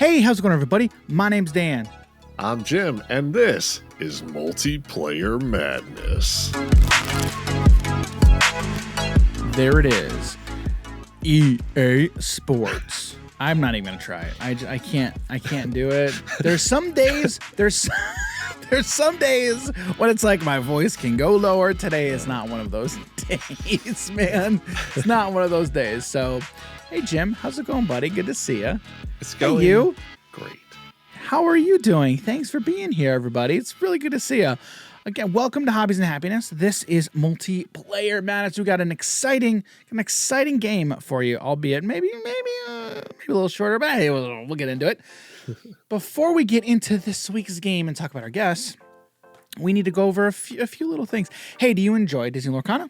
Hey, how's it going, everybody? My name's Dan. I'm Jim, and this is Multiplayer Madness. There it is. EA Sports. I'm not even gonna try it. I can't do it. There's some days when it's like my voice can go lower. Today is not one of those days, man. It's not one of those days. So, hey Jim, how's it going, buddy? Good to see you. It's going great. How are you doing? Thanks for being here, everybody. It's really good to see you. Again, welcome to Hobbies and Happiness. This is Multiplayer Madness. We got an exciting game for you, albeit maybe a little shorter, but hey, we'll get into it. Before we get into this week's game and talk about our guests, we need to go over a few little things. Hey, do you enjoy Disney Lorcana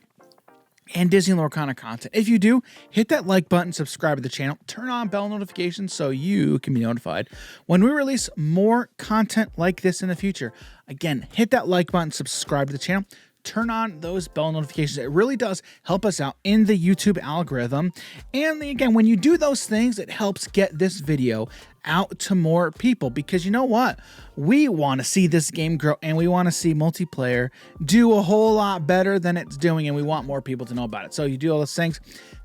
and Disney Lorcana content? If you do, hit that like button, subscribe to the channel, turn on bell notifications so you can be notified when we release more content like this in the future. Again, hit that like button, subscribe to the channel, turn on those bell notifications. It really does help us out in the YouTube algorithm. And again, when you do those things, it helps get this video out to more people, because you know what? We want to see this game grow, and we want to see multiplayer do a whole lot better than it's doing, and we want more people to know about it. So you do all those things,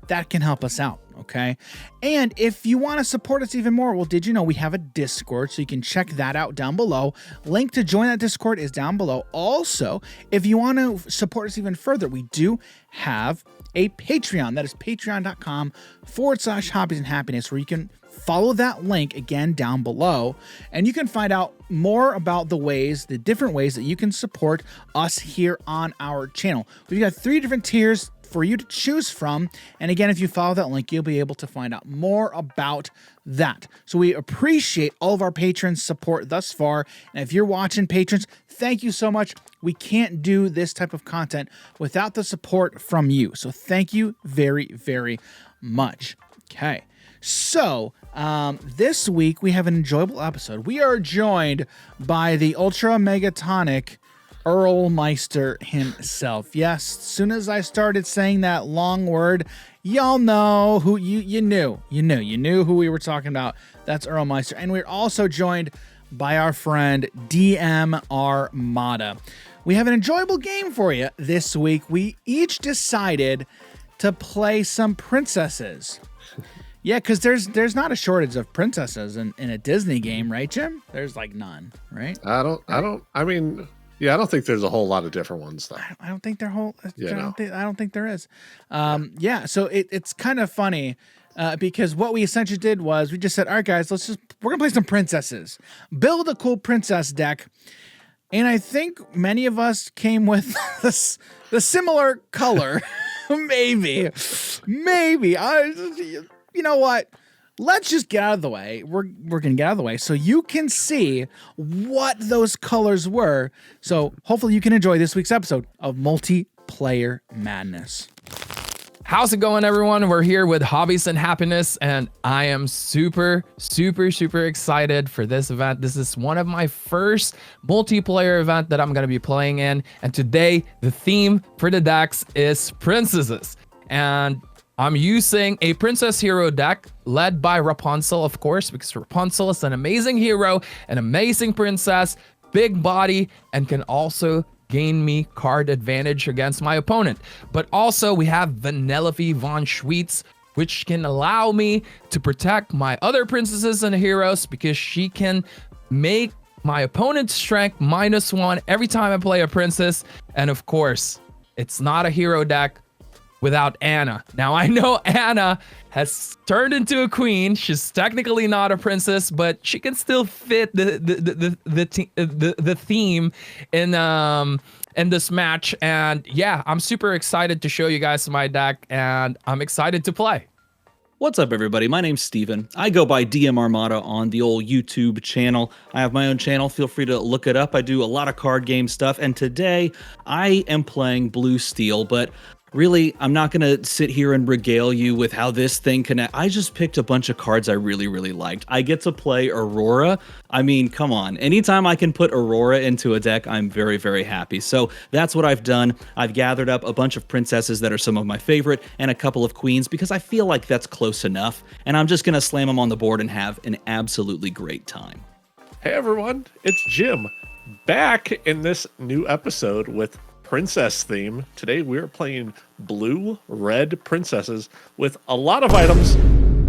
that can help us out, okay? And if you want to support us even more, well, did you know we have a Discord, so you can check that out down below. Link to join that Discord is down below. Also, if you want to support us even further, we do have a Patreon. That is patreon.com/hobbies and happiness, where you can follow that link again down below, and you can find out more about the different ways that you can support us here on our channel. We've got 3 different tiers for you to choose from, and again, if you follow that link, you'll be able to find out more about that. So we appreciate all of our patrons' support thus far, and if you're watching, patrons, thank you so much. We can't do this type of content without the support from you, so thank you very, very much. Okay. So, this week we have an enjoyable episode. We are joined by the Ultra Megatonic Earl Meister himself. Yes, as soon as I started saying that long word, y'all know who you knew who we were talking about. That's Earl Meister. And we're also joined by our friend DMArmada. We have an enjoyable game for you this week. We each decided to play some princesses. Yeah, because there's not a shortage of princesses in a Disney game, right, Jim? There's like none, right? I don't think there's a whole lot of different ones though. I don't think I don't think there is. Yeah, so it's kind of funny because what we essentially did was we just said, all right, guys, we're gonna play some princesses, build a cool princess deck, and I think many of us came with the similar color, maybe. You know what? Let's just get out of the way. We're going to get out of the way so you can see what those colors were. So hopefully you can enjoy this week's episode of Multiplayer Madness. How's it going, everyone? We're here with Hobbies and Happiness, and I am super excited for this event. This is one of my first multiplayer event that I'm going to be playing in. And today, the theme for the decks is princesses. And I'm using a Princess Hero deck led by Rapunzel, of course, because Rapunzel is an amazing hero, an amazing princess, big body, and can also gain me card advantage against my opponent. But also we have Vanellope von Schweetz, which can allow me to protect my other princesses and heroes because she can make my opponent's strength -1 every time I play a princess. And of course, it's not a hero deck without Anna. Now, I know Anna has turned into a queen. She's technically not a princess, but she can still fit the theme in this match. And yeah, I'm super excited to show you guys my deck, and I'm excited to play. What's up, everybody? My name's Steven. I go by DMArmada on the old YouTube channel. I have my own channel. Feel free to look it up. I do a lot of card game stuff, and today I am playing Blue Steel, but really, I'm not going to sit here and regale you with how this thing connect. I just picked a bunch of cards I really, really liked. I get to play Aurora. I mean, come on. Anytime I can put Aurora into a deck, I'm very, very happy. So that's what I've done. I've gathered up a bunch of princesses that are some of my favorite and a couple of queens because I feel like that's close enough. And I'm just going to slam them on the board and have an absolutely great time. Hey everyone, it's Jim, back in this new episode with Princess theme. Today we're playing blue, red princesses with a lot of items,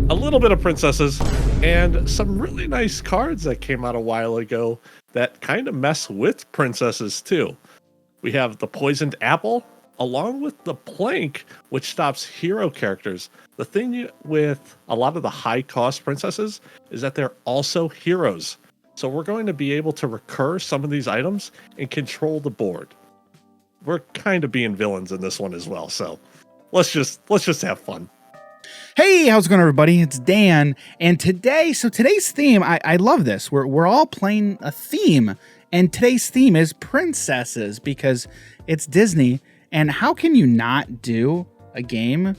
a little bit of princesses, and some really nice cards that came out a while ago that kind of mess with princesses too. We have the poisoned apple, along with the plank, which stops hero characters. The thing with a lot of the high cost princesses is that they're also heroes. So we're going to be able to recur some of these items and control the board. We're kind of being villains in this one as well, so let's just have fun. Hey, how's it going, everybody? It's Dan, and today's theme, I love this. We're all playing a theme, and today's theme is princesses because it's Disney, and how can you not do a game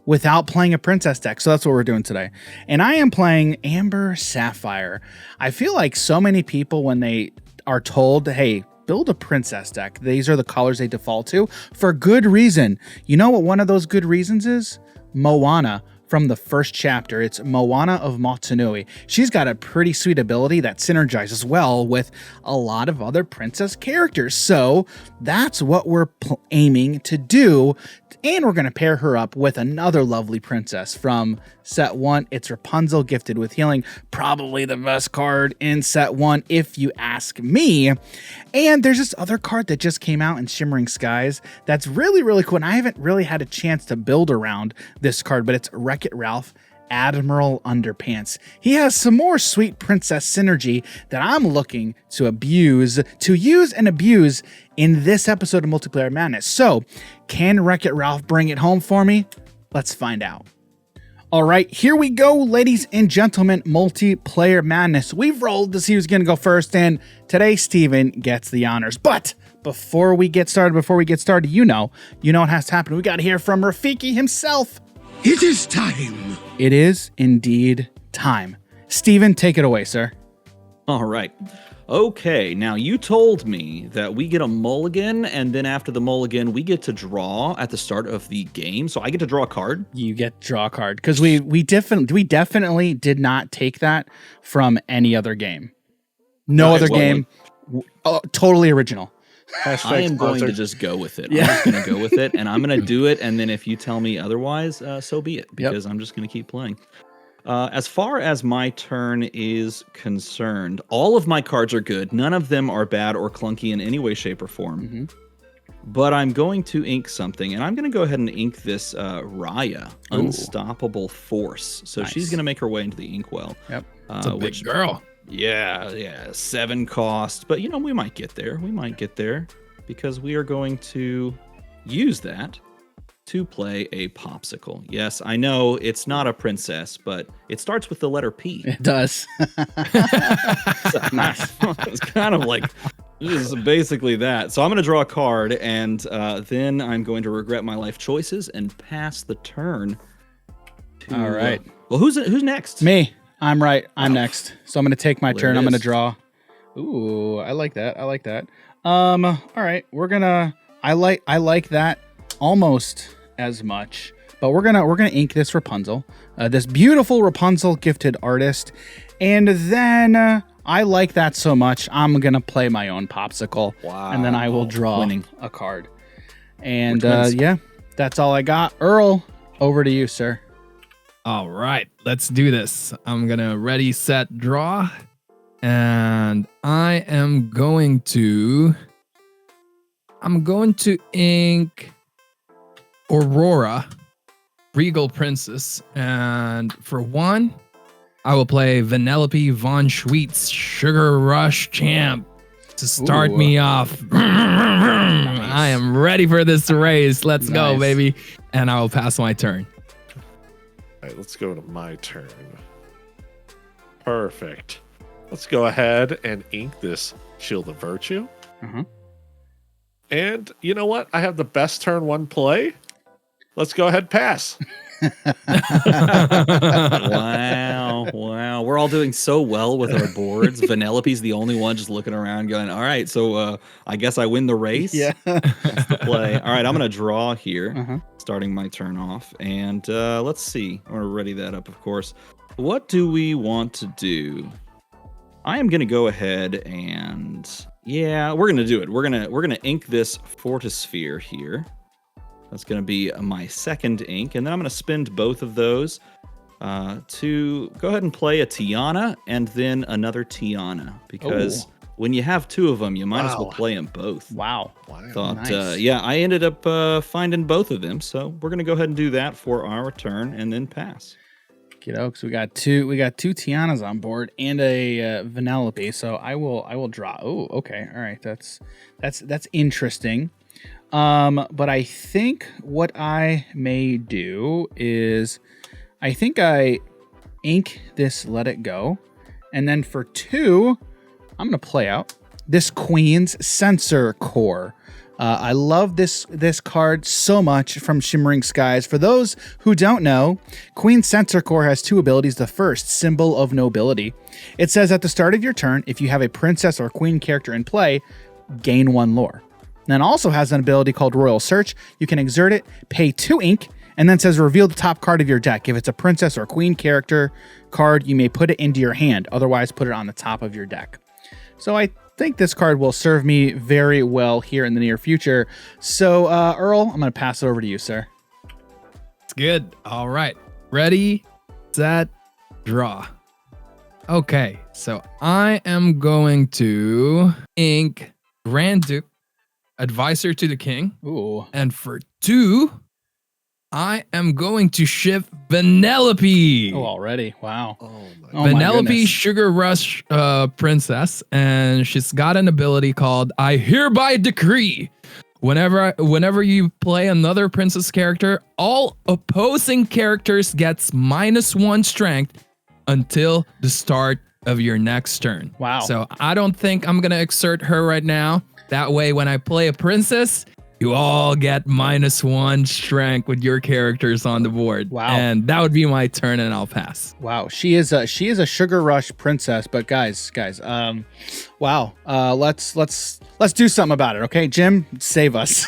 without playing a princess deck? So that's what we're doing today. And I am playing Amber Sapphire. I feel like so many people, when they are told, hey, build a princess deck, these are the colors they default to for good reason. You know what one of those good reasons is? Moana from the first chapter. It's Moana of Motunui. She's got a pretty sweet ability that synergizes well with a lot of other princess characters. So that's what we're aiming to do. And we're going to pair her up with another lovely princess from set 1. It's Rapunzel, gifted with healing. Probably the best card in set 1, if you ask me. And there's this other card that just came out in Shimmering Skies that's really, really cool. And I haven't really had a chance to build around this card, but it's Wreck-It Ralph, Admiral Underpants. He has some more sweet princess synergy that I'm looking to use and abuse in this episode of Multiplayer Madness. So, can Wreck-It Ralph bring it home for me? Let's find out. All right, here we go, ladies and gentlemen, Multiplayer Madness. We've rolled to see who's going to go first, and today Steven gets the honors. But before we get started, you know what has to happen. We got to hear from Rafiki himself. It is time. It is indeed time. Steven, take it away, sir. All right. Okay, now you told me that we get a mulligan, and then after the mulligan, we get to draw at the start of the game. So I get to draw a card. You get to draw a card because we definitely did not take that from any other game. No other game. Totally original. I am going to just go with it. I'm just going to go with it, and I'm going to do it. And then if you tell me otherwise, so be it, because I'm just going to keep playing. As far as my turn is concerned, all of my cards are good. None of them are bad or clunky in any way, shape, or form. Mm-hmm. But I'm going to ink something, and I'm going to go ahead and ink this Raya, Unstoppable Force. So she's going to make her way into the inkwell. Yep. It's a big girl. Yeah, 7 cost. But, we might get there. We might get there because we are going to use that to play a popsicle. Yes, I know it's not a princess, but it starts with the letter P. It does. Nice. It's kind of like, this is basically that. So I'm going to draw a card, and then I'm going to regret my life choices and pass the turn to... All right. Well, who's next? Me. I'm right. I'm next. So I'm going to take my turn. I'm going to draw. Ooh, I like that. All right. We're going to... I like that almost as much, but we're gonna ink this Rapunzel, this beautiful Rapunzel gifted artist, and then I like that so much I'm gonna play my own popsicle. Wow. And then I will draw a card, and that's all I got. Earl, over to you, sir. All right, let's do this. I'm gonna ready, set, draw, and I am going to ink Aurora, Regal Princess, and for 1, I will play Vanellope Von Schweetz, Sugar Rush Champ, to start me off. Nice. I am ready for this race. Let's go, baby. And I will pass my turn. All right, let's go to my turn. Perfect. Let's go ahead and ink this Shield of Virtue. Mm-hmm. And you know what? I have the best turn 1 play let's go ahead and pass. Wow. We're all doing so well with our boards. Vanellope's the only one just looking around going, all right, so I guess I win the race. Yeah. That's the play. All right, I'm going to draw here, starting my turn off. And let's see. I'm going to ready that up, of course. What do we want to do? I am going to go ahead and... yeah, we're going to do it. We're going to ink this Fortisphere here. That's going to be my second ink, and then I'm going to spend both of those to go ahead and play a Tiana and then another Tiana, because when you have two of them, you might as well play them both. Wow. Thought, Nice. yeah, I ended up finding both of them, so we're going to go ahead and do that for our turn and then pass. Kiddo, so we got two Tianas on board and a Vanellope, so I will draw. Oh, okay. All right. That's interesting. But I think what I may do is I think I ink this Let It Go. And then for 2, I'm going to play out this Queen's Sensor Core. I love this card so much from Shimmering Skies. For those who don't know, Queen's Sensor Core has 2 abilities. The first, Symbol of Nobility. It says at the start of your turn, if you have a princess or queen character in play, gain 1 lore. Then also has an ability called Royal Search. You can exert it, pay 2 ink, and then says reveal the top card of your deck. If it's a princess or queen character card, you may put it into your hand. Otherwise, put it on the top of your deck. So I think this card will serve me very well here in the near future. So Earl, I'm going to pass it over to you, sir. It's good. All right. Ready, set, draw. Okay, so I am going to ink Grand Duke, Advisor to the King. Ooh. And for 2, I am going to shift Vanellope. Oh, already. Wow. Oh my Vanellope goodness. Sugar Rush Princess, and she's got an ability called I Hereby Decree. Whenever you play another princess character, all opposing characters gets -1 strength until the start of your next turn. Wow. So I don't think I'm gonna exert her right now. That way, when I play a princess, you all get -1 strength with your characters on the board. Wow. And that would be my turn, and I'll pass. Wow, she is a Sugar Rush princess. But guys, wow. Let's do something about it, okay? Jim, save us.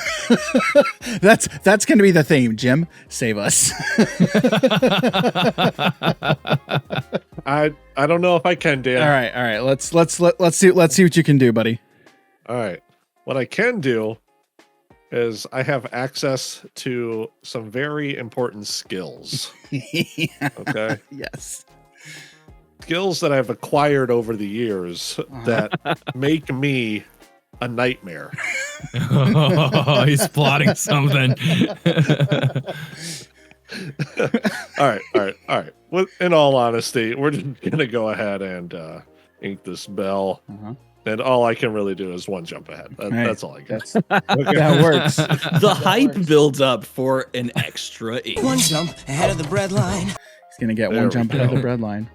that's gonna be the theme. Jim, save us. I don't know if I can, Dan. All right. Let's see what you can do, buddy. All right. What I can do is I have access to some very important skills. Okay. Yes. Skills that I've acquired over the years that make me a nightmare. Oh, he's plotting something. All right. Well, in all honesty, we're just gonna go ahead and ink this bell. And all I can really do is 1 jump ahead. That's all I get. That works. The hype builds up for an extra ink. 1 jump ahead of the bread line. He's gonna get There 1 we jump ahead of go. the bread line.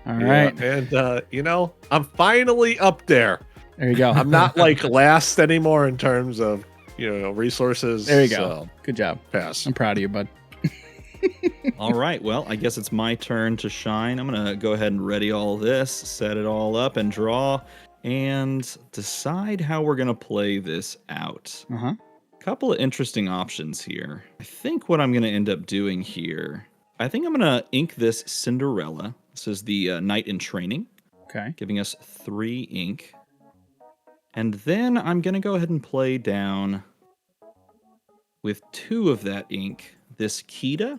All Yeah, right. and I'm finally up there. There you go. I'm not like last anymore in terms of resources. There you go. So, Good job. pass. I'm proud of you, bud. All right, well, I guess it's my turn to shine. I'm going to go ahead and ready all this, set it all up, and draw, and decide how we're going to play this out. Couple of interesting options here. I think what I'm going to end up doing here, I think I'm going to ink this Cinderella. This is the Knight in Training. Okay. Giving us 3 ink. And then I'm going to go ahead and play down with 2 of that ink, this Kita.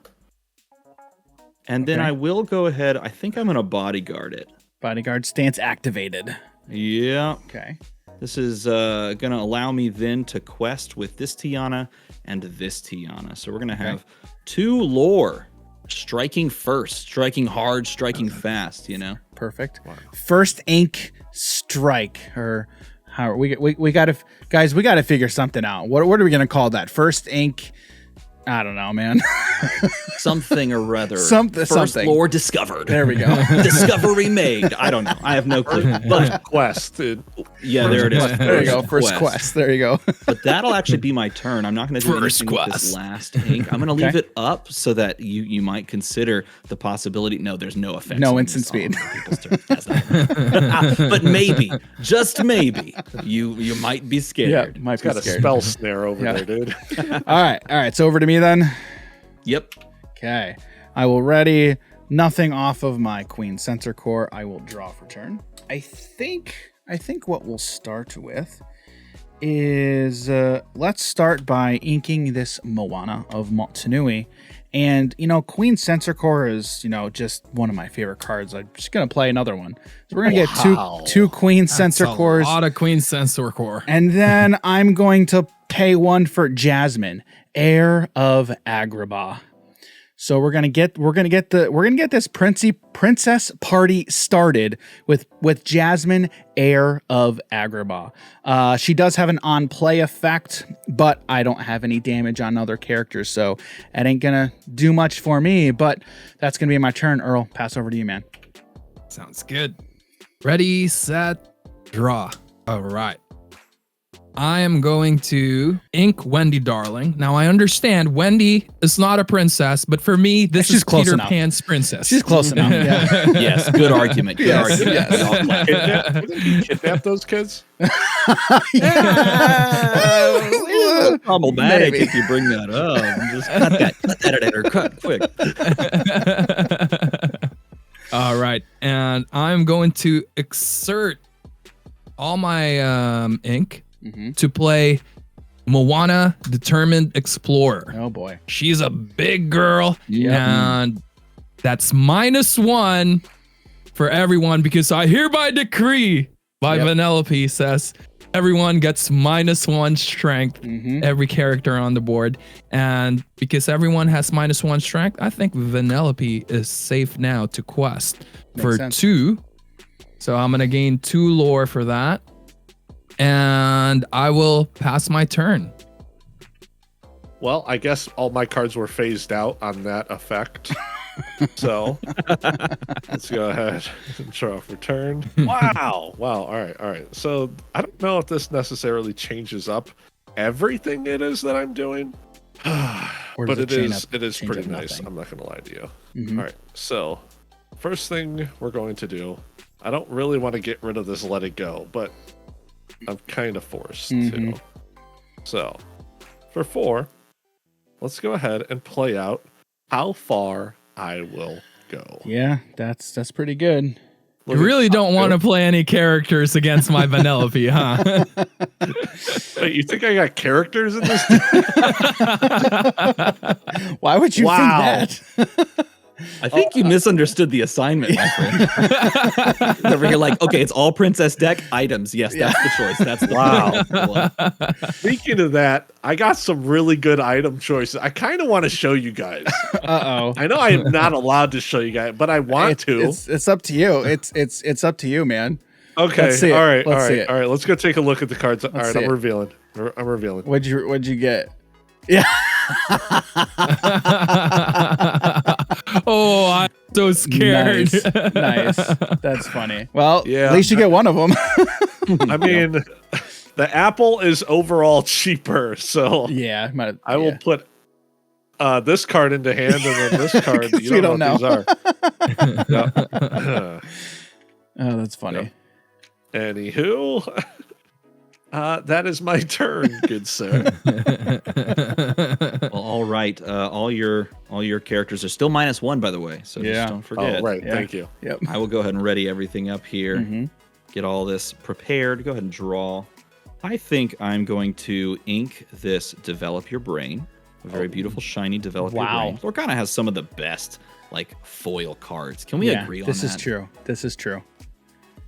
And then I will go ahead, I think I'm going to bodyguard it. Bodyguard stance activated. Yeah. Okay. This is going to allow me then to quest with this Tiana and this Tiana. So we're going to have 2 lore. Striking first, striking hard, striking fast, Perfect. First ink strike, or how we gotta, guys, we gotta figure something out. What are we gonna call that? First ink. I don't know, man. Something or rather. Something. First lore discovered. There we go. Discovery made. I don't know. I have no clue. But Quest. Yeah, there it is. There you go. First quest. There you go. But that'll actually be my turn. I'm not going to do First anything with this last ink. I'm going to leave it up so that you might consider the possibility. No, there's no effects. No on instant this speed. on people's turns. That's not- but maybe, just maybe, you might be scared. Yeah, might It's got a spell snare over there, dude. All right. So over to me then. Yep. Okay. I will ready nothing off of my Queen Sensor Core. I will draw for turn. I think what we'll start with is let's start by inking this Moana of Motunui. And, Queen Sensor Core is, just one of my favorite cards. I'm just going to play another one. So we're going to get two Queen Sensor Cores. A lot of Queen Sensor Core. And then I'm going to pay one for Jasmine, Heir of Agrabah. So we're gonna get this princess party started with Jasmine, Heir of Agrabah. She does have an on play effect, but I don't have any damage on other characters, so it ain't gonna do much for me. But that's gonna be my turn, Earl. Pass over to you, man. Sounds good. Ready, set, draw. All right. I am going to ink Wendy Darling. Now, I understand Wendy is not a princess, but for me, this is Peter Pan's princess. She's close enough. Yeah. Yes, good argument. Good argument. Yes. Kidnap those kids? Problematic if you bring that up. Just cut that at her. Cut quick. All right, and I'm going to exert all my ink to play Moana Determined Explorer. Oh boy. She's a big girl, and that's -1 for everyone because I hereby decree by Vanellope says everyone gets -1 strength, every character on the board. And because everyone has -1 strength, I think Vanellope is safe now to quest for 2. So I'm going to gain 2 lore for that. And I will pass my turn. Well, I guess all my cards were phased out on that effect. So let's go ahead and draw for turn. Wow. All right. So I don't know if this necessarily changes up everything it is that I'm doing. But it is pretty nice. I'm not going to lie to you. All right. So first thing we're going to do, I don't really want to get rid of this let it go, but I'm kind of forced to. So for 4, let's go ahead and play out how far I will go. Yeah, that's pretty good. You really don't want to play any characters against my Vanellope, huh? Wait, you think I got characters in this? Why would you think that? I think you misunderstood the assignment, my friend. Over here, like, okay, it's all princess deck items. Yes, that's the choice. That's the one. Speaking of that, I got some really good item choices. I kind of want to show you guys. I know I am not allowed to show you guys, but I want to. It's up to you. It's up to you, man. Okay. Let's see it. All right. Let's see it. All right. Let's go take a look at the cards. All right. see I'm it. revealing. I'm revealing. What'd you get? Yeah. Oh, I'm so scared. Nice. That's funny. Well, Yeah. at least you get one of them. I mean, the apple is overall cheaper, so Yeah. I will put this card into hand and then this card. You we don't know what these are. Oh, that's funny. Anywho, that is my turn, good sir. Well, all right. All your characters are still -1, by the way. So Yeah. just don't forget. Oh, right. Yeah. Thank you. Yep. I will go ahead and ready everything up here. Get all this prepared. Go ahead and draw. I think I'm going to ink this Develop Your Brain. A very beautiful, shiny Develop Your Brain. Lorcana has some of the best foil cards. Can we agree on that? This is true. This is true.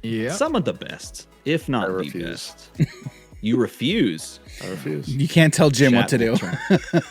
Yeah. Some of the best, if not the best. You refuse. I refuse. You can't tell Jim what to do.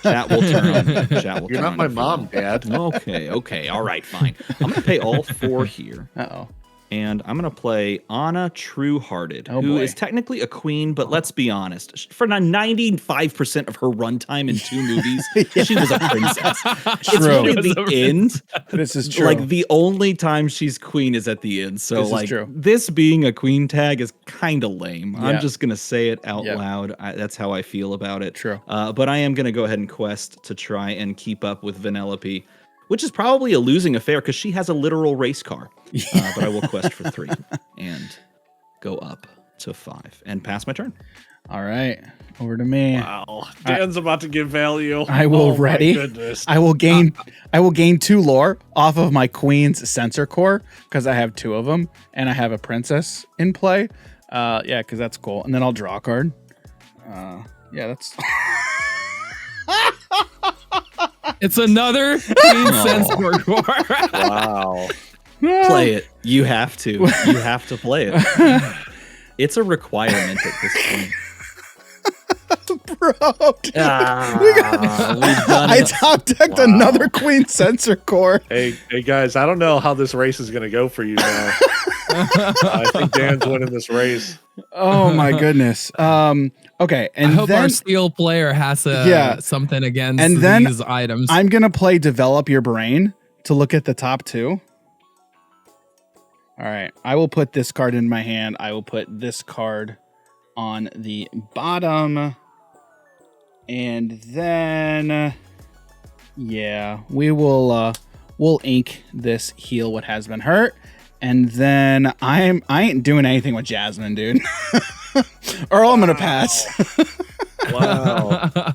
Chat will turn on me. Chat will You're turn not my on me. mom, Dad. Okay. All right, fine. I'm going to pay all 4 here. Uh-oh. And I'm going to play Anna Truehearted, Oh, who boy. is technically a queen, but let's be honest. For 95% of her runtime in 2 movies, she was a princess. It's really the end. This is true. Like, the only time she's queen is at the end. So, This is like, true. this being a queen tag is kind of lame. Yeah. I'm just going to say it out Yep. loud. That's how I feel about it. True. But I am going to go ahead and quest to try and keep up with Vanellope, which is probably a losing affair because she has a literal race car. But I will quest for 3 and go up to 5 and pass my turn. All right, over to me. Wow. Dan's about to give value. I will Oh, my ready. goodness. I will gain 2 lore off of my queen's sensor core because I have 2 of them and I have a princess in play. Yeah, because that's cool. And then I'll draw a card. Yeah, that's. It's another Queen Sensor Core. Wow. Play it. You have to. You have to play it. It's a requirement at this point. Bro, dude. We've done I it. top decked another queen sensor core. Hey guys, I don't know how this race is going to go for you now. I think Dan's winning this race. Oh my goodness. Okay, and I hope then our steel player has something against And then these items. I'm gonna play Develop Your Brain to look at the top 2. All right, I will put this card in my hand. I will put this card on the bottom, and then yeah, we'll ink this Heal What Has Been Hurt, and then I ain't doing anything with Jasmine, dude. Earl, I'm gonna pass. Wow.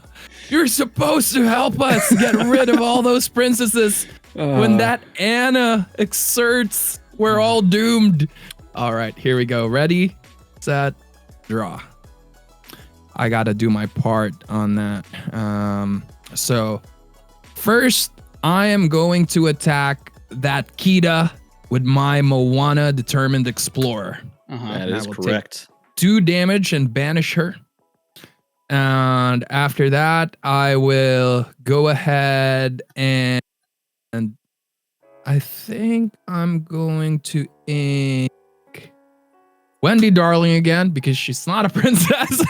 You're supposed to help us get rid of all those princesses. When that Anna exerts, we're all doomed. All right, here we go. Ready, set, draw. I gotta do my part on that. So first, I am going to attack that Kita with my Moana Determined Explorer. That is I will correct. 2 damage and banish her. And after that, I will go ahead and I think I'm going to ink Wendy Darling again because she's not a princess.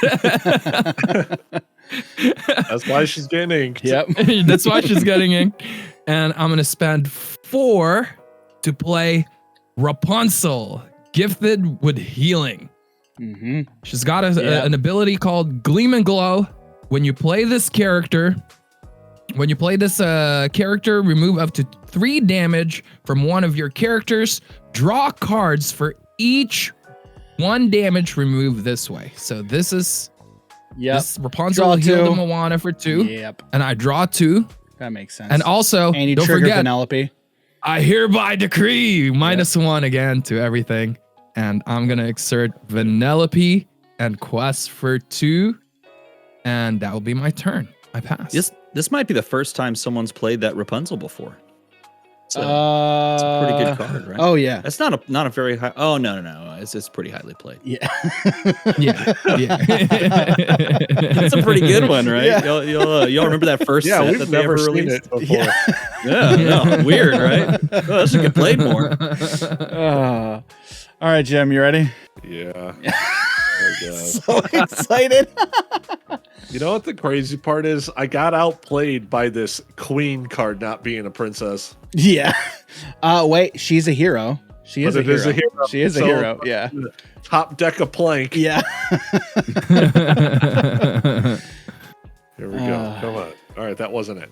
That's why she's getting inked. Yep. That's why she's getting inked. And I'm going to spend 4 to play Rapunzel, gifted with healing. Mm-hmm. She's got an ability called Gleam and Glow. When you play this character, remove up to 3 damage from one of your characters. Draw cards for each 1 damage removed this way. So this is this Rapunzel will heal the Moana for 2. Yep. And I draw 2. That makes sense. And also, and you don't trigger forget, Penelope. I hereby decree -1 again to everything. And I'm going to exert Vanellope and quest for 2. And that will be my turn. I pass. This might be the first time someone's played that Rapunzel before. So it's a pretty good card, right? Oh yeah. That's not a very high. Oh no. It's pretty highly played. Yeah. Yeah. It's a pretty good one, right? Yeah. Y'all remember that first set We've that they never ever seen released? it before. Yeah, weird, right? Oh, this should get played more. All right, Jim, you ready? Yeah. I guess. So excited. You know what the crazy part is? I got outplayed by this queen card not being a princess. Yeah. Wait, she's a hero. She is, But a, it hero. is a hero. She is a So- hero. Yeah. Top deck of plank. Yeah. Here we go. Come on. All right, that wasn't it.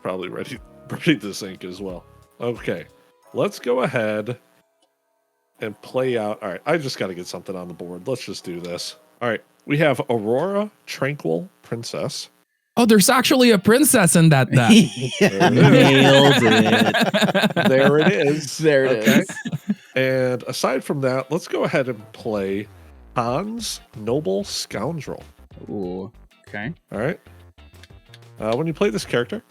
Probably ready to sink as well. Okay. Let's go ahead and play out. All right, I just got to get something on the board. Let's just do this. All right, we have Aurora Tranquil Princess. Oh, there's actually a princess in that deck. Nailed it. There it is. There it is. And aside from that, let's go ahead and play Hans Noble Scoundrel. Ooh. Okay. All right. When you play this character,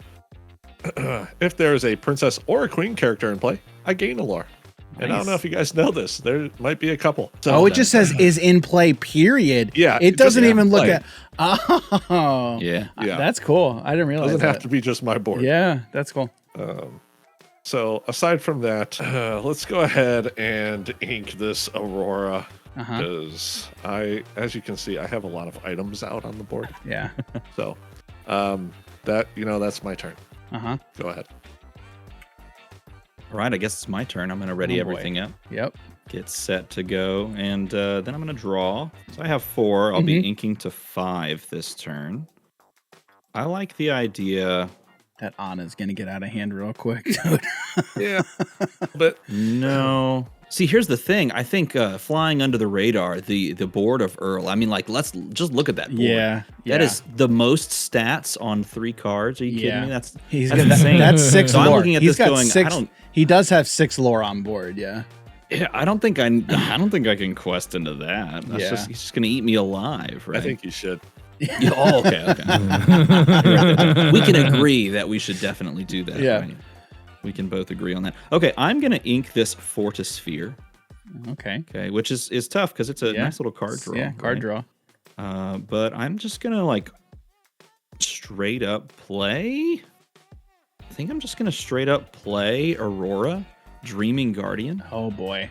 if there is a princess or a queen character in play, I gain a lore. And I don't know if you guys know this. There might be a couple. Oh, it just says is in play, period. Yeah, It doesn't even look play. at. Oh. Yeah. Yeah. That's cool. I didn't It realize doesn't that. have to be just my board. Yeah, that's cool. So aside from that, let's go ahead and ink this Aurora. Because as you can see, I have a lot of items out on the board. Yeah. So that's my turn. Go ahead. All right, I guess it's my turn. I'm going to ready everything up. Yep. Get set to go, and then I'm going to draw. So I have 4. I'll be inking to 5 this turn. I like the idea. That Anna's going to get out of hand real quick, dude. Yeah. But no. See, here's the thing. I think flying under the radar, the board of Earl. I mean, like, let's just look at that board. Yeah. That is the most stats on 3 cards. Are you kidding me? That's insane. That's 6 so lore. I'm looking at He's this got going, 6, he does have 6 lore on board, yeah. Yeah, I don't think I can quest into that. He's just gonna eat me alive, right? I think you should. Oh, okay. We can agree that we should definitely do that. Yeah. Right? We can both agree on that. Okay, I'm gonna ink this Fortisphere. Okay, which is tough because it's a nice little card draw. Yeah, card draw. But I'm just gonna like straight up play. I think I'm just gonna straight up play Aurora, Dreaming Guardian. Oh boy.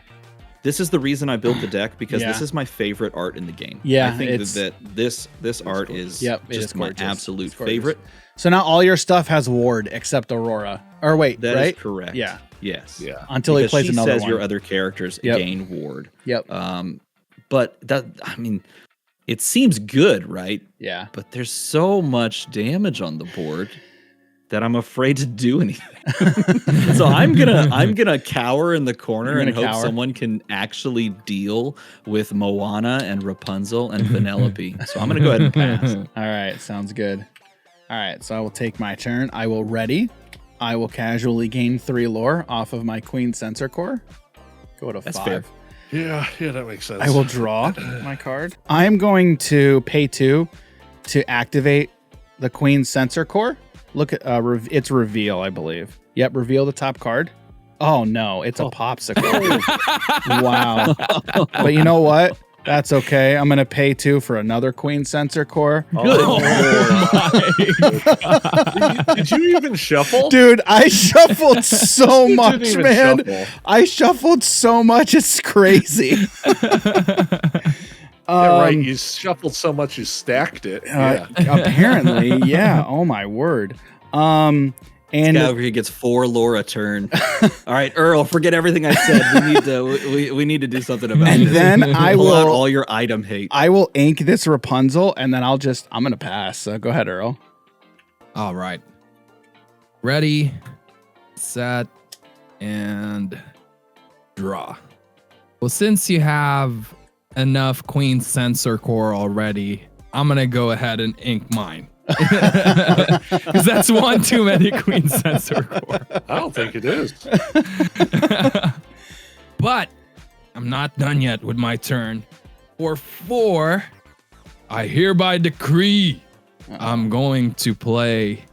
This is the reason I built the deck because this is my favorite art in the game. Yeah, I think that this art is just my absolute favorite. So now all your stuff has ward except Aurora. Or wait, that right? is correct. Yeah. Yes. Yeah. Until he plays another says one. your other characters gain ward. Yep. But it seems good, right? Yeah. But there's so much damage on the board that I'm afraid to do anything. So I'm gonna cower in the corner and hope someone can actually deal with Moana and Rapunzel and Vanellope. So I'm gonna go ahead and pass. All right, sounds good. All right, so I will take my turn. I will ready. I will casually gain 3 lore off of my Queen Sensor Core. Go to 5. Fair. Yeah, that makes sense. I will draw my card. I'm going to pay 2 to activate the Queen Sensor Core. Look at it's reveal, I believe. Yep, reveal the top card. Oh no, it's a popsicle. Wow. But you know what? That's okay. I'm gonna pay 2 for another Queen Sensor Core. Did you even shuffle? Dude, I shuffled so much, even man. shuffle. I shuffled so much, it's crazy. Yeah, right. You shuffled so much you stacked it. Apparently, yeah. Oh my word. And this guy over here gets 4 lore a turn. All right, Earl, forget everything I said. We need to do something about it. And then I pull will out all your item hate. I will ink this Rapunzel, and then I'm gonna pass. So go ahead, Earl. All right. Ready, set, and draw. Well, since you have enough Queen Sensor Core already, I'm gonna go ahead and ink mine. Because that's one too many Queen Sensor Core. I don't think it is. But I'm not done yet with my turn. For 4, I hereby decree I'm going to play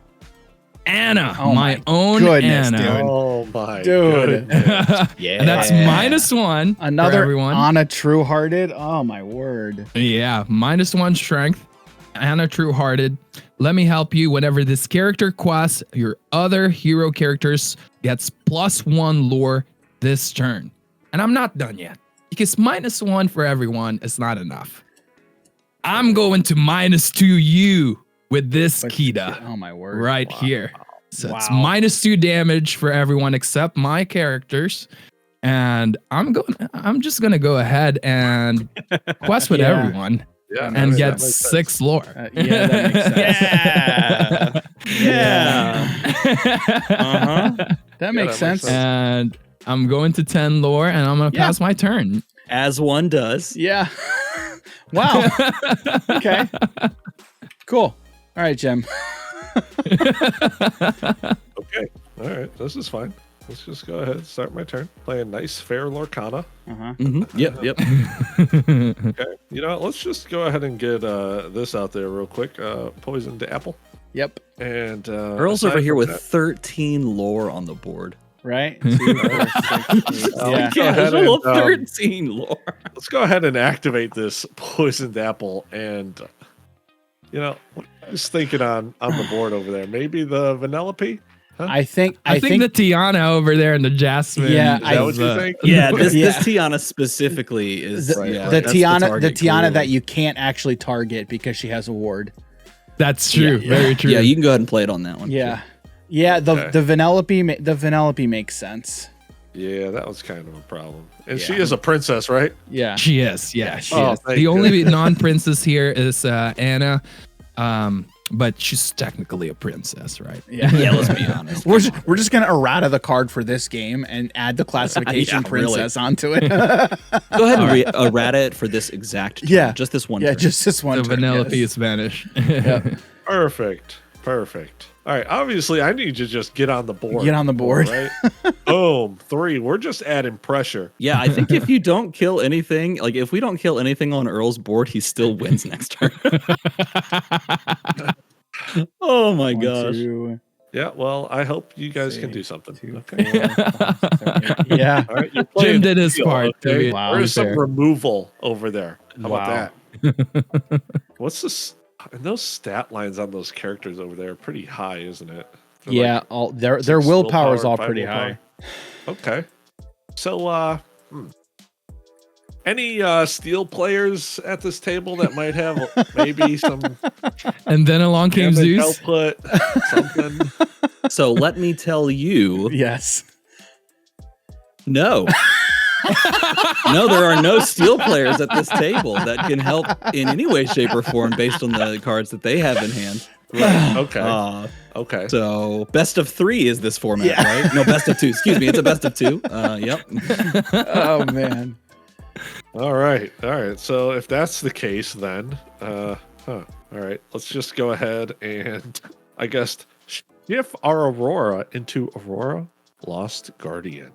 Anna, my own goodness, Anna. dude. Oh my Dude. goodness. Yeah. And that's -1 for Another everyone. Anna True Hearted. Oh my word. Yeah, -1 strength. Anna True Hearted. Let me help you. Whenever this character quests, your other hero characters gets +1 lore this turn. And I'm not done yet. Because -1 for everyone is not enough. I'm going to -2 you with this Kita. Oh my word. Right here. So it's Wow. -2 damage for everyone except my characters. And I'm just gonna go ahead and quest with Yeah. everyone Yeah, and that get makes 6 lore. Yeah, that makes sense. That makes sense. And I'm going to 10 lore and I'm gonna pass my turn. As one does. Yeah. Wow. Okay. Cool. All right, Jim. Okay. All right. This is fine. Let's just go ahead and start my turn. Play a nice, fair Lorcana. Yep. Okay. You know, let's just go ahead and get this out there real quick. Poisoned apple. Yep. And Earl's over here with 13 lore on the board. Right? Yeah. Casual 13 lore. Let's go ahead and activate this poisoned apple. And, you know, what I was thinking on the board over there, maybe the Vanellope? I think I think the Tiana over there and the Jasmine. Yeah, Is that what you think? Yeah, this Yeah. Tiana specifically is the, yeah, the that's Tiana the target, Tiana clearly. that you can't actually target because she has a ward. That's true. Yeah. Very true. Yeah, you can go ahead and play it on that one. Yeah. Yeah, Okay. the Vanellope makes sense. Yeah, that was kind of a problem. And Yeah. she is a princess, right? Yeah. She is. Yeah, she Oh, is. thank The only goodness. non-princess here is Anna. But she's technically a princess, right? Yeah. Yeah, let's be honest. We're just gonna errata the card for this game and add the classification Yeah, really. princess onto it. Go ahead and errata it for this exact turn. Yeah. Just this one Yeah, turn. just this one. So turn, Vanellope yes. is Spanish. Yep. Perfect. All right. Obviously, I need to just get on the board. Get on the board. Right? Boom. 3. We're just adding pressure. Yeah, I think if you don't kill anything, like if we don't kill anything on Earl's board, he still wins next turn. Oh my 1, gosh. 2, Yeah. Well, I hope you guys can 3, do something. 2, Okay. 4, 5, 6, 7, 8. Yeah. All right. You're playing Jim did his steel, part. to Okay? be- Wow. to be There's some fair. removal over there. How Wow. about that? What's this? And those stat lines on those characters over there are pretty high, isn't it? They're Yeah, like all their 6 willpower is all 5 pretty willpower. high. Okay. So, any steel players at this table that might have maybe some And then along came damage Zeus. output, something? So let me tell you, Yes. no. No, there are no steel players at this table that can help in any way, shape, or form based on the cards that they have in hand. Okay. Okay. So best of 3 is this format, Yeah. right? No, best of 2. Excuse me, it's a best of 2. Yep. Oh man. All right. So if that's the case, then, all right. Let's just go ahead and, I guess, shift our Aurora into Aurora Lost Guardian,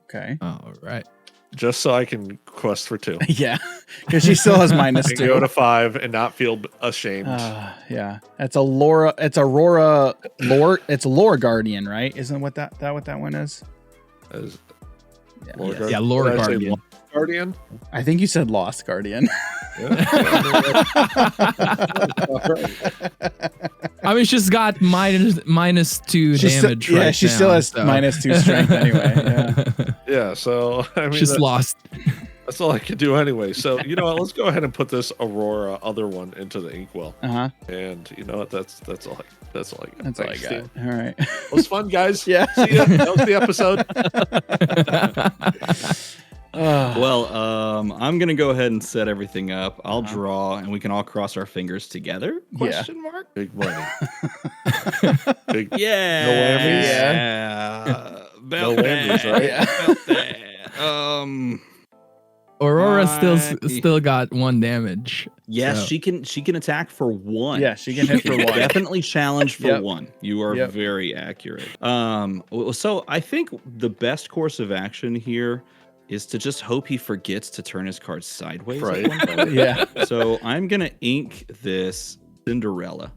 Okay. All right. just so I can quest for 2. Yeah, because she still has minus And 2. go to 5 and not feel ashamed. Yeah, it's a Laura. It's Aurora lore. It's Lore Guardian, right? Isn't what that one is? As Yeah. Lord Yes. Guardian. Yeah, Lord Did I say Guardian. Lord Guardian. I think you said Lost Guardian. I mean, she's got minus 2 damage. Yeah, right she now, still has so. minus 2 strength anyway. Yeah. Yeah. So I mean, She's lost. that's all I can do anyway. So you know what? Let's go ahead and put this Aurora other one into the inkwell. And you know what? That's all. That's all I got. That's all I Thanks, got. Steve. All right. It was fun, guys. Yeah. See ya. That was the episode. Well, I'm gonna go ahead and set everything up. I'll draw, and we can all cross our fingers together? Question mark. Big money. Big. Yeah. No whammies? Yeah. No whammies, right? Yeah. Aurora I- still got 1 damage. Yes, So- she can attack for 1. Yeah, she can hit for 1. Definitely challenge for Yep. 1. You are Yep. very accurate. So I think the best course of action here is to just hope he forgets to turn his cards sideways. Right. Yeah. So I'm gonna ink this Cinderella.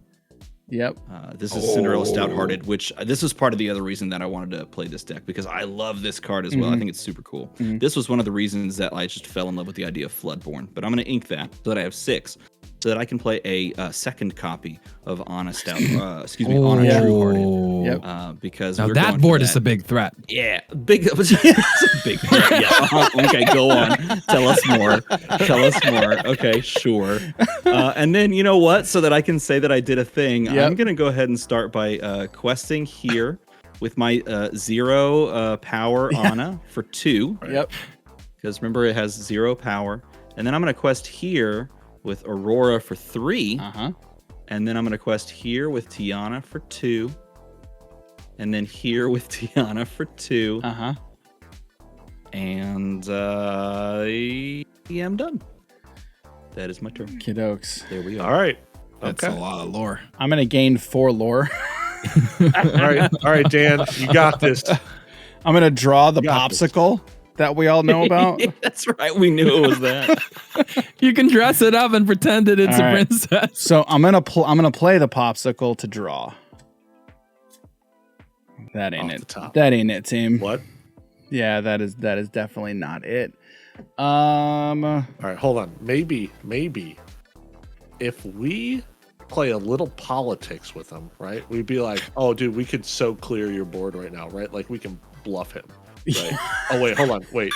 Yep. This is Cinderella Stout-Hearted, which this was part of the other reason that I wanted to play this deck, because I love this card as well. I think it's super cool. This was one of the reasons that I just fell in love with the idea of Floodborn. But I'm going to ink that so that I have 6, so that I can play a second copy of Anna Stout. Anna True-Hearted. Yep. Because Now we're that going for board that. is a big threat. Yeah, big. It's a big threat. Yeah. Okay, go on. Tell us more. Okay, sure. And then you know what? So that I can say that I did a thing, Yep. I'm gonna go ahead and start by questing here with my 0 power Anna for 2. Yep. Because remember it has 0 power. And then I'm gonna quest here with Aurora for 3. And then I'm gonna quest here with Tiana for 2. And then here with Tiana for 2. And I am done. That is my turn. Kidokes. There we All are. right. That's Okay. a lot of lore. I'm gonna gain 4 lore. All right, Dan. You got this. I'm gonna draw the Got this. popsicle that we all know about. That's right. We knew it was that. You can dress it up and pretend that it's All a right. princess. So I'm gonna play the popsicle to draw. That ain't Off the it. top. That ain't it, team. What? Yeah, that is definitely not it. All right, hold on. Maybe if we play a little politics with him, right? We'd be like, "Oh, dude, we could so clear your board right now, right? Like we can bluff him." Right. Oh wait, hold on. Wait.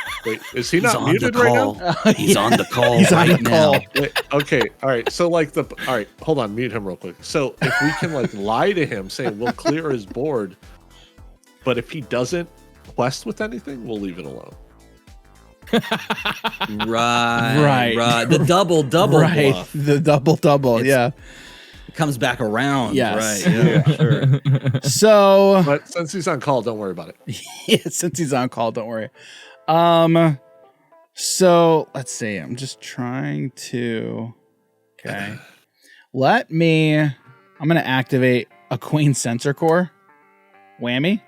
Is he not muted right now? He's on the call He's on right the now. call. Wait, okay. All right. So all right, hold on, mute him real quick. So if we can like lie to him, saying we'll clear his board, but if he doesn't quest with anything, we'll leave it alone. Right. The double Right. bluff. The double. Yeah. It comes back around. Yes. Right. Yeah, sure. So But since he's on call, don't worry about it. yeah, since he's on call, don't worry. So let's see. I'm just trying to. Okay. I'm gonna activate a Queen Sensor Core. Whammy.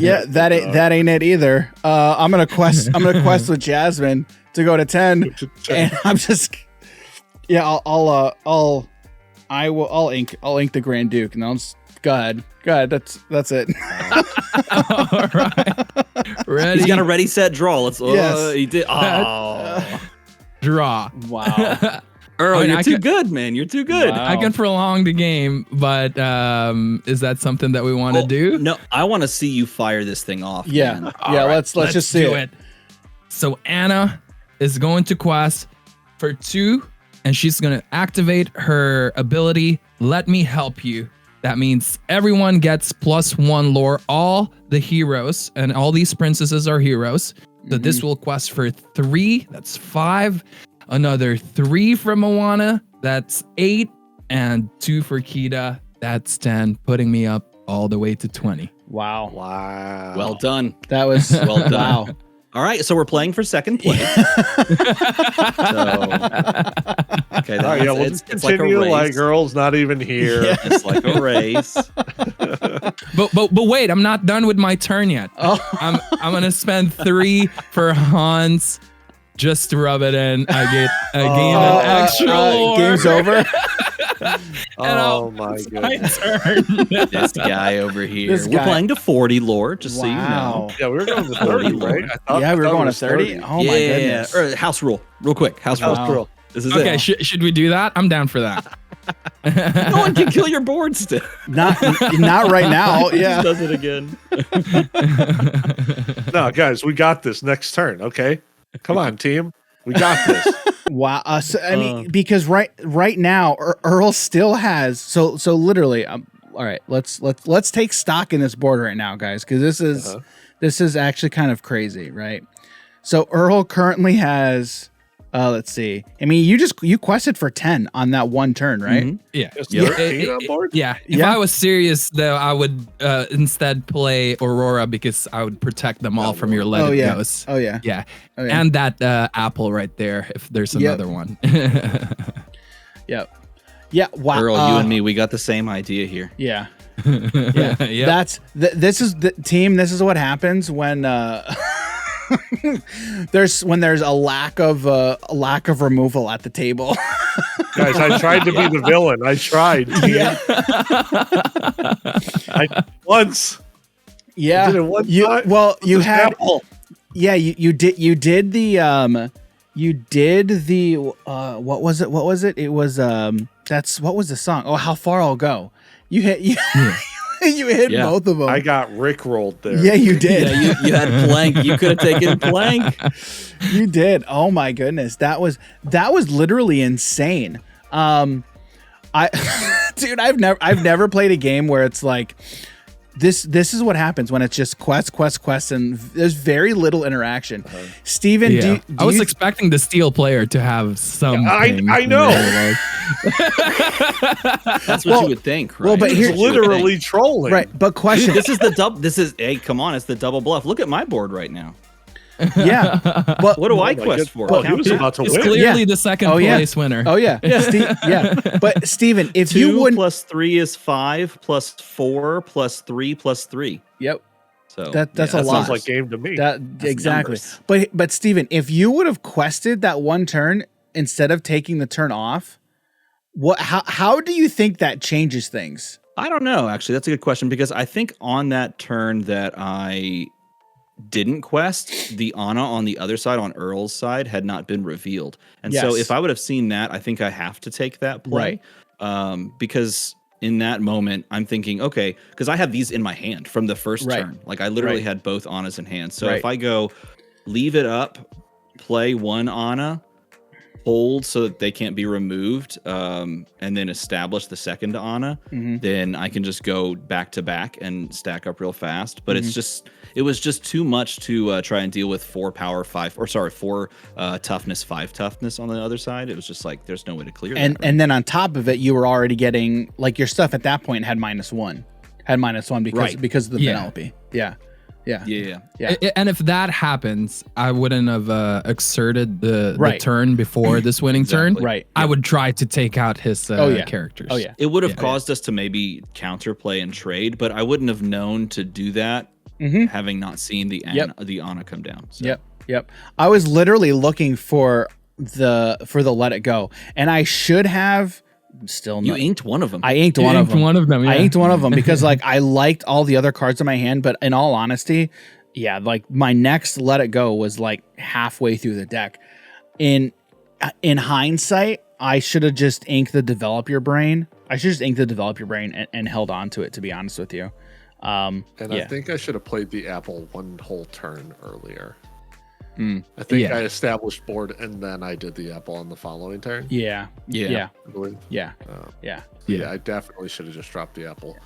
Yeah, that ain't it either. I'm gonna quest with Jasmine to go to 10, and I'm just I'll ink the Grand Duke, and I'll just go ahead. That's it. All right. Ready? He's got a ready, set, draw. Let's. Yes. He did. Oh, Draw. Wow. Earl, I mean, you're I too could- good, man. You're too good. Wow. I can prolong the game, but is that something that we want to do? No, I want to see you fire this thing off. Yeah. man. Yeah. All right, Let's just see do it. So Anna is going to quest for 2, and she's going to activate her ability, Let Me Help You. That means everyone gets +1 lore, all the heroes, and all these princesses are heroes. So this will quest for 3, that's 5. Another 3 from Moana, that's 8. And 2 for Kita, that's 10, putting me up all the way to 20. Wow. Wow. Well done. That was Well done. wow. All right, so we're playing for second place. Okay, All right, yeah, we'll it's just like a continue race. like Earl's not even here. Yeah. It's like a race. But wait, I'm not done with my turn yet. Oh. I'm gonna spend 3 for Hans just to rub it in. I gain an extra lore. Game's over. Oh my goodness. turn. This guy over here. This We're guy. playing to 40 lore, just so you know. Wow. Yeah, we were going to 30, right? Yeah, we were going to was 30. Oh my goodness. Or house rule, real quick. House rule. Wow. Rule. This is Okay, it. should we do that? I'm down for that. No one can kill your board still. Not right now. He Yeah. just does it again. No, guys, we got this next turn, okay? Come on, team. We got this. Wow. So, I mean, because right now Earl still has so literally. All right, let's take stock in this board right now, guys, because this is actually kind of crazy, right? So Earl currently has. Let's see. I mean, you quested for 10 on that one turn, right? Mhm. Yeah. Just Yeah. 13 on board? Yeah. If Yeah. I was serious, though, I would instead play Aurora because I would protect them all from your Let Oh It yeah. Goes. Oh yeah. Yeah. Oh, yeah. And that apple right there, if there's Yep. another one. Yep. Yeah. Wow. Earl, you and me, we got the same idea here. Yeah. Yeah. Yep. That's this is the team. This is what happens when there's a lack of removal at the table. Guys, I tried to be the villain. I tried. Yeah. Once. Yeah. Did it one You time? well, you This had apple. yeah, you did the what was it? It was what was the song? Oh, How Far I'll Go. You hit you hit Yeah. both of them. I got rickrolled there. Yeah, you did. Yeah, you had plank. You could have taken plank. You did. Oh my goodness. That was literally insane. Dude, I've never played a game where it's like this is what happens when it's just quest, and there's very little interaction. Steven, Yeah. do I was you, expecting the steel player to have some. I know. That's what you would think, right? well, but He's here- That's what you would literally think. trolling. right, but question. Dude, this is the double. Hey, come on, it's the double bluff. Look at my board right now. Yeah. But What do I my quest goodness. for? Oh, he was about to It's win. clearly Yeah. the second Oh, yeah. place winner. oh yeah. Yeah. But Steven, if 2 you wouldn't plus 3 is 5 plus 4 plus 3 plus 3. Yep. So That's a That lot. sounds like game to me. That exactly. numbers. But Steven, if you would have quested that one turn instead of taking the turn off, how do you think that changes things? I don't know. Actually, that's a good question because I think on that turn that I didn't quest, the Ana on the other side, on Earl's side, had not been revealed. And so Yes. if I would have seen that, I think I have to take that play. Because in that moment, I'm thinking, okay, because I have these in my hand from the first turn. Like I literally had both Anas in hand. So if I go leave it up, play one Ana, hold so that they can't be removed, and then establish the second Ana, then I can just go back to back and stack up real fast. But it was just too much to try and deal with 4 toughness, 5 toughness on the other side. It was just like there's no way to clear that. And then on top of it, you were already getting like your stuff at that point had -1 because of the Penelope. Yeah. And if that happens, I wouldn't have exerted the turn before this winning turn. Right. I would try to take out his characters. Oh yeah. It would have caused us to maybe counterplay and trade, but I wouldn't have known to do that having not seen the Ana come down. So. Yep. I was literally looking for the let it go, and I should have. Still, you inked one of them. I inked one of them. Yeah. I inked one of them because like I liked all the other cards in my hand, but in all honesty, like my next let it go was like halfway through the deck. In hindsight, I should have just inked the develop your brain. And held on to it. To be honest with you, I think I should have played the apple one whole turn earlier. I think I established board and then I did the apple on the following turn. Yeah. I definitely should have just dropped the apple.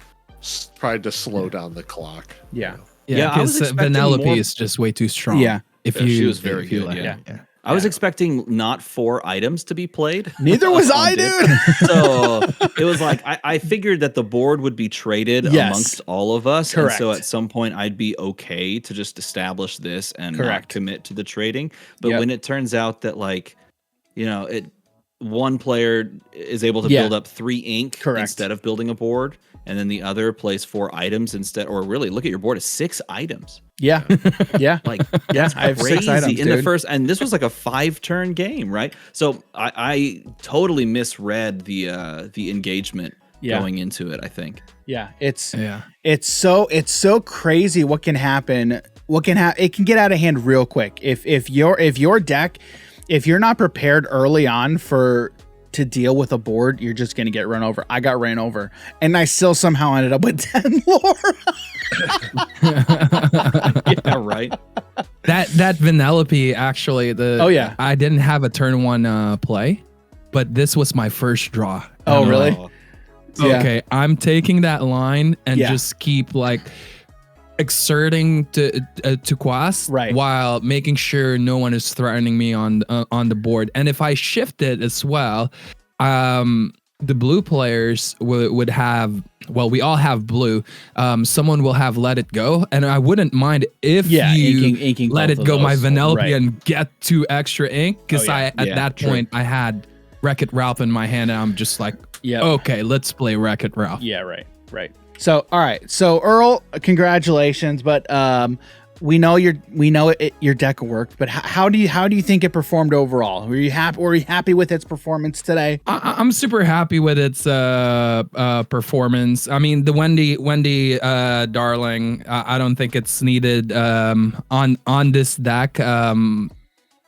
Tried to slow down the clock. Yeah. Because Penelope is just way too strong. Yeah. She was very good. I was expecting not 4 items to be played. Neither was I, dude. So it was like I figured that the board would be traded amongst all of us. Correct. And so at some point I'd be okay to just establish this and not commit to the trading. But when it turns out that one player is able to build up 3 ink instead of building a board, and then the other plays 4 items instead, or really look at your board, is 6 items. Yeah. Like I have crazy 6 items, in the first, and this was like a 5-turn game, right? So I totally misread the engagement going into it, I think. Yeah. It's so crazy what can happen. It can get out of hand real quick. If your deck, if you're not prepared early on to deal with a board, you're just gonna get run over. I got ran over, and I still somehow ended up with 10 lore. Yeah, right. That Penelope actually I didn't have a turn 1 play, but this was my first draw. Oh, really? Okay, I'm taking that line and just keep like exerting to quest while making sure no one is threatening me on the board. And if I shift it as well, the blue players would have, well, we all have blue. Someone will have let it go, and I wouldn't mind if you inking let it go my Vanellope and get 2 extra ink, because at that point I had Wreck-It Ralph in my hand, and I'm just like, okay, let's play Wreck-It Ralph. Yeah, right. So, all right. So, Earl, congratulations. But we know your deck worked. But how do you think it performed overall? Were you happy with its performance today? I'm super happy with its performance. I mean, the Wendy darling. I don't think it's needed on this deck.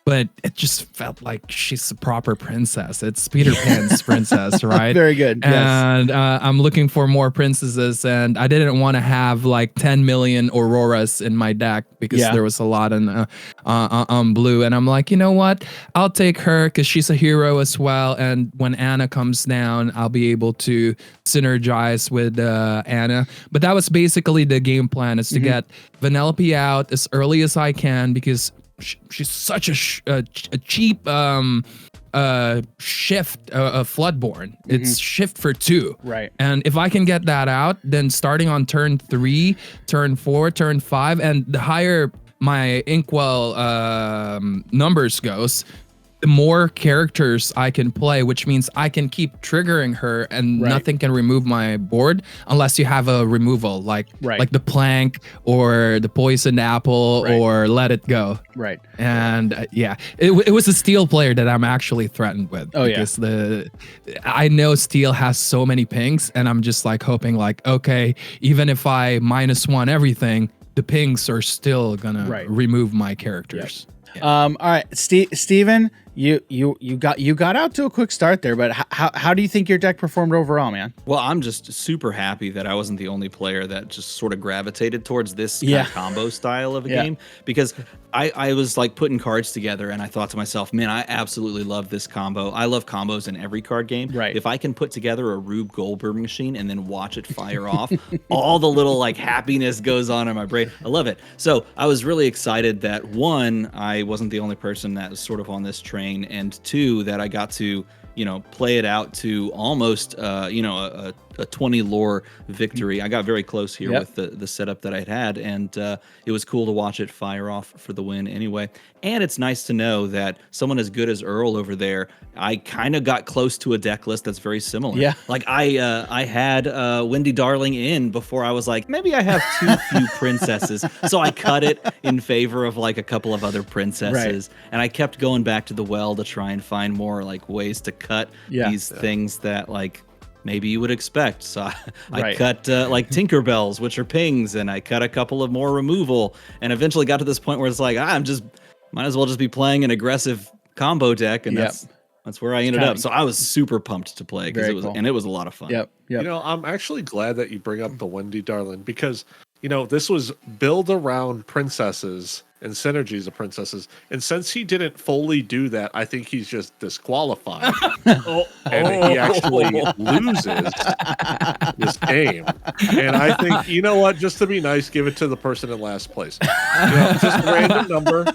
But it just felt like she's a proper princess. It's Peter Pan's princess, right? Very good. And I'm looking for more princesses, and I didn't want to have like 10 million Auroras in my deck because there was a lot on blue. And I'm like, you know what? I'll take her because she's a hero as well. And when Ana comes down, I'll be able to synergize with Ana. But that was basically the game plan, is to get Vanellope out as early as I can, because she's such a cheap shift Floodborn. It's shift for 2. Right. And if I can get that out, then starting on turn 3, turn 4, turn 5, and the higher my Inkwell numbers goes, the more characters I can play, which means I can keep triggering her, and nothing can remove my board unless you have a removal like the plank or the poisoned apple or let it go. Right. And it was a steel player that I'm actually threatened with. Because I know steel has so many pings, and I'm just like hoping like, okay, even if I -1 everything, the pings are still gonna remove my characters. All right, Steven, you got out to a quick start there, but how do you think your deck performed overall, man? Well, I'm just super happy that I wasn't the only player that just sort of gravitated towards this kind of combo style of a game, because I was like putting cards together and I thought to myself, man, I absolutely love this combo. I love combos in every card game. Right. If I can put together a Rube Goldberg machine and then watch it fire off, all the little like happiness goes on in my brain. I love it. So I was really excited that one, I wasn't the only person that was sort of on this train, and two, that I got to, play it out to almost, a 20 lore victory. I got very close here with the setup that I'd had, and it was cool to watch it fire off for the win anyway. And it's nice to know that someone as good as Earl over there, I kind of got close to a deck list that's very similar. Yeah. Like I had Wendy Darling in before I was like, maybe I have too few princesses. So I cut it in favor of like a couple of other princesses. And I kept going back to the well to try and find more like ways to cut these things that like maybe you would expect. So I cut like Tinkerbells, which are pings, and I cut a couple of more removal, and eventually got to this point where it's like, might as well just be playing an aggressive combo deck, and that's where I ended up. So I was super pumped to play because it was a lot of fun. Yep. I'm actually glad that you bring up the Wendy Darling, because this was build around princesses and synergies of princesses, and since he didn't fully do that, I think he's just disqualified. And he actually loses this game. And I think, you know what, just to be nice, give it to the person in last place. Just a random number.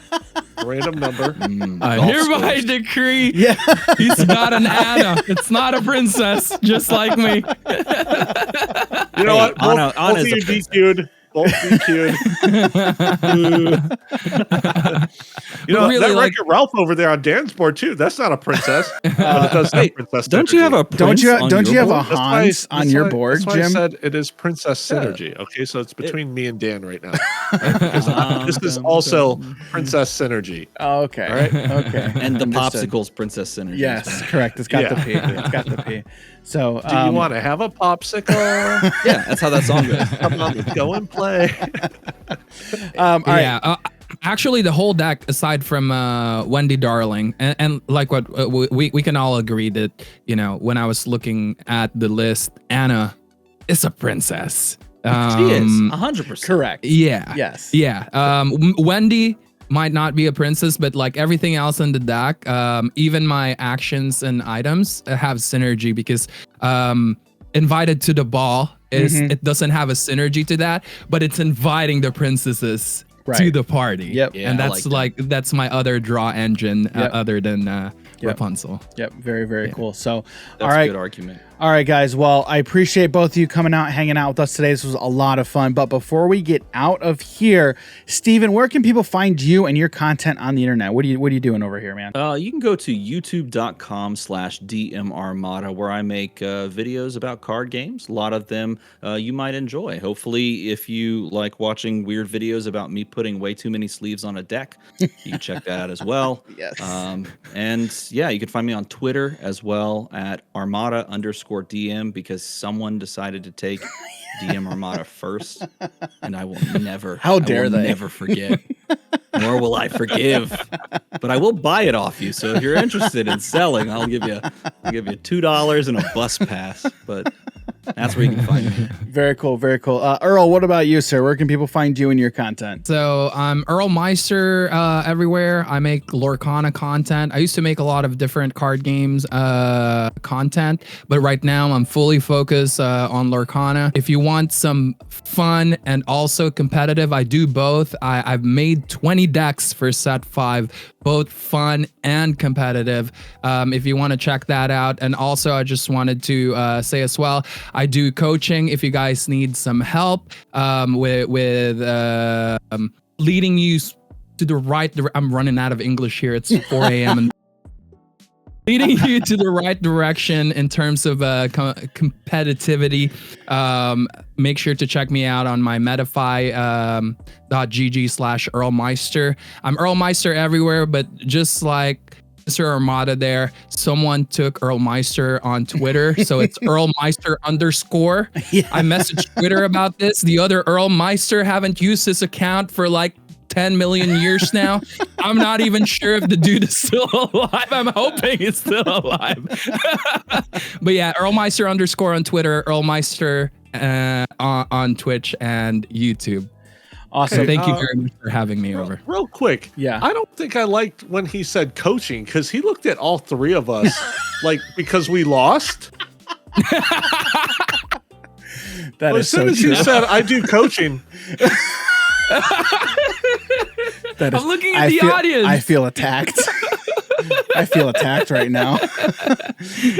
I hereby decree he's got an Anna. It's not a princess, just like me. You know what? Both of you DQ'd. Both DQ'd. Really, that like, Wreck-It Ralph over there on Dan's board too. That's not a princess. But it does say princess. Don't you have a don't you have a That's Hans on your board, that's why Jim? I said it is princess synergy. Okay, so it's between me and Dan right now. This is also princess synergy. Oh, okay. All right. Okay. And the popsicles princess synergy. Yes, correct. It's got the P. It's got the P. So, do you want to have a popsicle? Yeah, that's how that song goes. Come on, let's go and play. all right. Actually, the whole deck, aside from Wendy Darling, and like what we can all agree that, when I was looking at the list, Anna is a princess. She is 100% correct. Yeah. Yes. Yeah. Wendy might not be a princess, but like everything else in the deck, even my actions and items have synergy, because invited to the ball it doesn't have a synergy to that, but it's inviting the princesses to the party. Yep. Yeah, and that's that's my other draw engine other than Rapunzel. Yep. Very, very cool. So, That's all right. a good argument. All right, guys. Well, I appreciate both of you coming out, hanging out with us today. This was a lot of fun. But before we get out of here, Steven, where can people find you and your content on the internet? What are you doing over here, man? You can go to youtube.com/DMArmada, where I make videos about card games. A lot of them you might enjoy. Hopefully, if you like watching weird videos about me putting way too many sleeves on a deck, you can check that out as well. Yes. And yeah, you can find me on Twitter as well at Armada_DM, because someone decided to take DMArmada first, and I will never. How dare they? Never forget, nor will I forgive. But I will buy it off you. So if you're interested in selling, I'll give you $2 and a bus pass. But that's where you can find me. Very cool. Very cool. Earl, what about you, sir? Where can people find you and your content? So I'm Earl Meister everywhere. I make Lorcana content. I used to make a lot of different card games content, but right now I'm fully focused on Lorcana. If you want some fun and also competitive, I do both. I've made 20 decks for set 5, both fun and competitive. If you want to check that out. And also I just wanted to say as well, I do coaching if you guys need some help with leading you to the right. I'm running out of English here. It's 4 a.m. and leading you to the right direction in terms of competitivity. Make sure to check me out on my Metafy.gg/Earl Meister. I'm Earl Meister everywhere, but just like Armada there. Someone took Earl Meister on Twitter, so it's Earl Meister _. Yeah. I messaged Twitter about this. The other Earl Meister haven't used this account for like 10 million years now. I'm not even sure if the dude is still alive. I'm hoping he's still alive. But yeah, Earl Meister _ on Twitter, Earl Meister on Twitch and YouTube. Awesome. So thank you very much for having me over. Real quick. Yeah. I don't think I liked when he said coaching because he looked at all three of us like because we lost. That As is soon so as true. you said I do coaching, That is- I'm looking at the audience. I feel attacked. I feel attacked right now.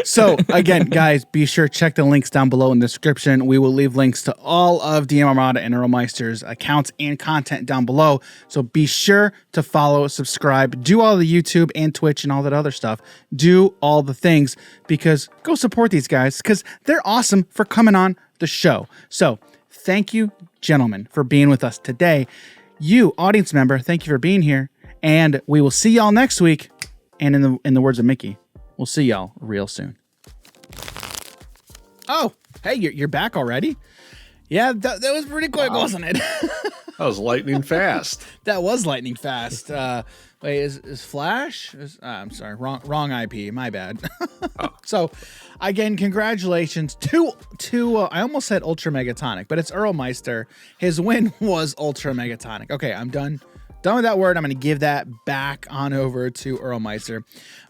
So again, guys, be sure to check the links down below in the description. We will leave links to all of DMArmada and Earl Meister's accounts and content down below. So be sure to follow, subscribe, do all the YouTube and Twitch and all that other stuff. Do all the things because go support these guys because they're awesome for coming on the show. So thank you, gentlemen, for being with us today. You, audience member, thank you for being here. And we will see y'all next week. And in the words of Mickey, we'll see y'all real soon. Oh, hey, you're back already? Yeah, that was pretty quick, wasn't it? that was lightning fast. That was lightning fast. Wait, is Flash? I'm sorry, wrong IP. My bad. So, again, congratulations to I almost said Ultra Megatonic, but it's Earl Meister. His win was Ultra Megatonic. Okay, I'm done with that word. I'm going to give that back on over to Earl Meister.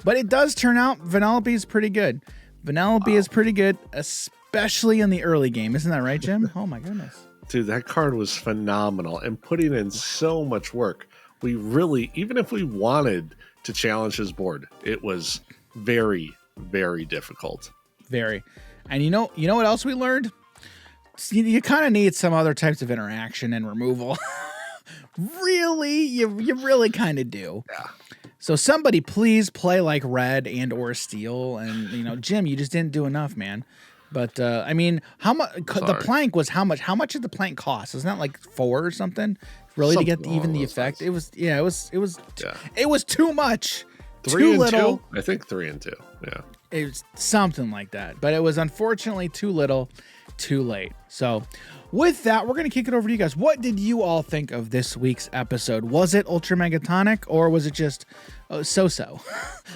But it does turn out Vanellope is pretty good. Vanellope is pretty good, especially in the early game. Isn't that right, Jim? Oh, my goodness. Dude, that card was phenomenal and putting in so much work. We really, even if we wanted to challenge his board, it was very, very difficult. Very. And you know what else we learned? You kind of need some other types of interaction and removal. Really, you really kind of do. Yeah. So somebody please play like red and or steel, and Jim, you just didn't do enough, man. But I mean, how much the plank was? How much did the plank cost? Isn't that like 4 or something? Really, something to get even the effect? Lines. It was too much. 3 too and little. 2? I think 3 and 2. Yeah. It was something like that, but it was unfortunately too little, too late. So with that, we're going to kick it over to you guys. What did you all think of this week's episode? Was it Ultra Megatonic or was it just so-so?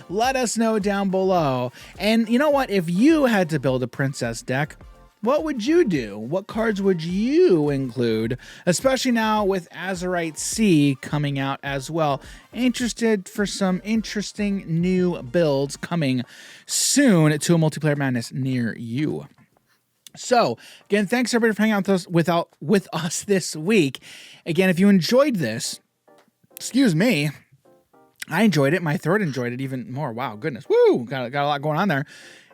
Let us know down below. And you know what? If you had to build a princess deck, what would you do? What cards would you include? Especially now with Azurite Sea coming out as well. Interested for some interesting new builds coming soon to a Multiplayer Madness near you. So, again, thanks everybody for hanging out with us this week. Again, if you enjoyed this, excuse me, I enjoyed it. My throat enjoyed it even more. Wow, goodness. Woo! Got a lot going on there.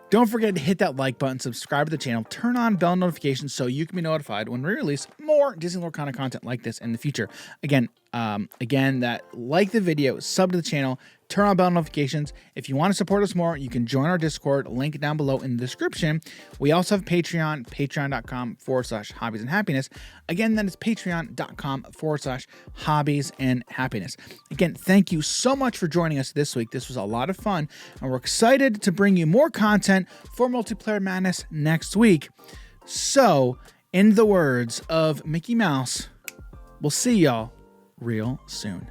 Don't forget to hit that like button, subscribe to the channel, turn on bell notifications so you can be notified when we release more Disney Lorcana content like this in the future. Again, that like the video, sub to the channel, turn on bell notifications. If you want to support us more, you can join our Discord, link down below in the description. We also have Patreon, patreon.com/hobbies and happiness. Again, that is patreon.com/hobbies and happiness. Again, thank you so much for joining us this week. This was a lot of fun, and we're excited to bring you more content for Multiplayer Madness next week. So, in the words of Mickey Mouse, we'll see y'all real soon.